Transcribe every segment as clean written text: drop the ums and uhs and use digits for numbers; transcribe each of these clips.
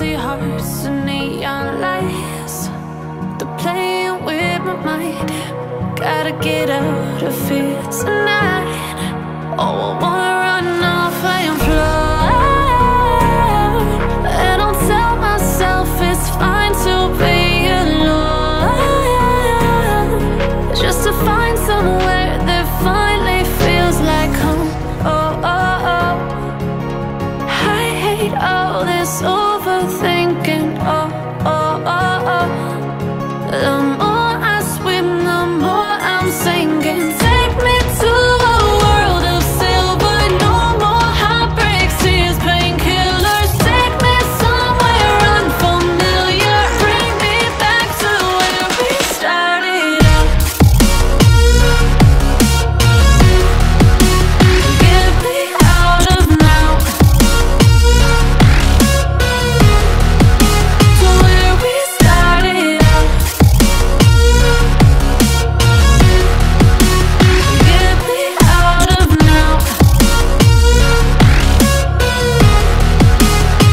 empty hearts and neon lights. They're playing with my mind. Gotta get out of here tonight. Oh, I wanna run off and fly. And I'll tell myself it's fine to be alone, just to find somewhere that finally feels like home. Oh, oh, oh. I hate all this overthinking. Oh, oh, oh, oh. The more I swim, the more I'm sinking. Take me to a world of silver. No more heartbreaks, tears, painkillers. Take me somewhere unfamiliar. Bring me back to where we started out. Get me out of now, to where we started out. Get me out of now,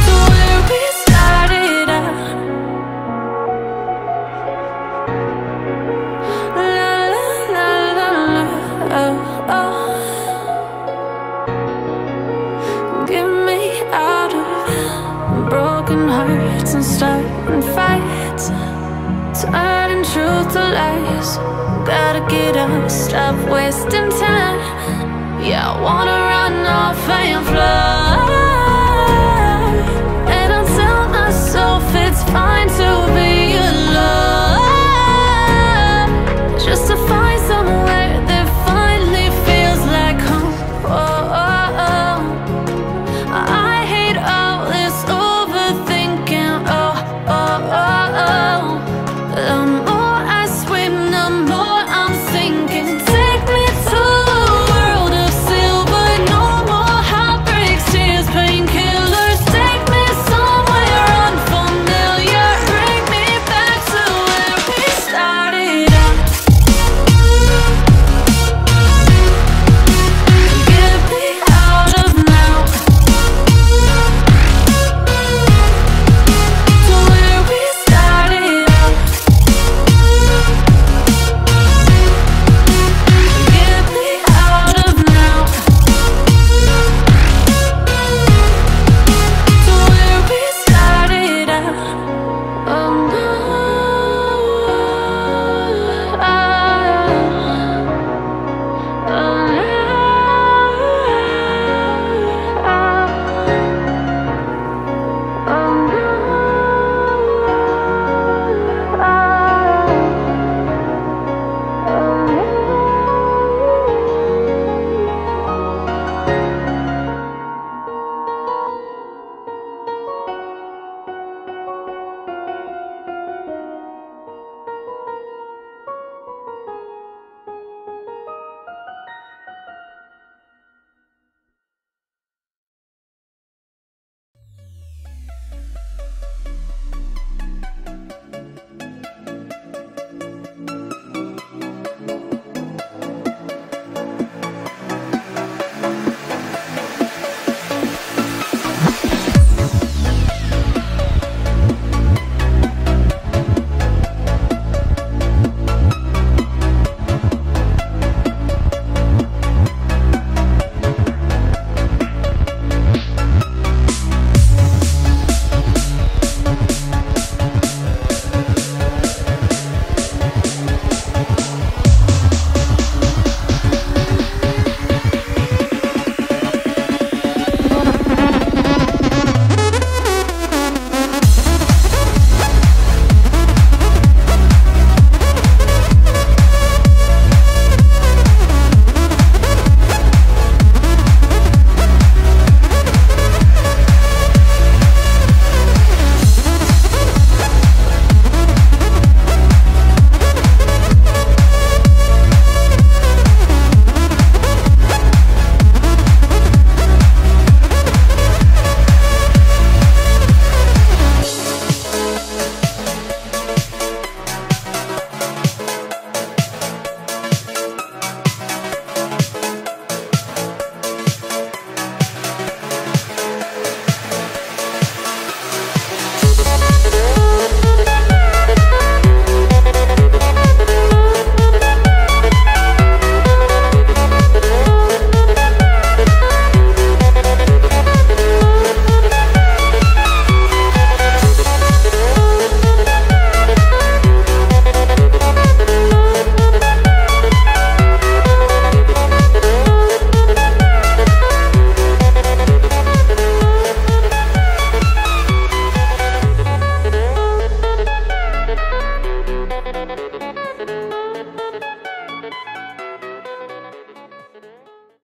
to where we started out. La la la la la, oh, oh. Get me out of broken hearts and starting fights, turning truth to lies. Gotta get up, stop wasting time. Yeah, I wanna run off and fly.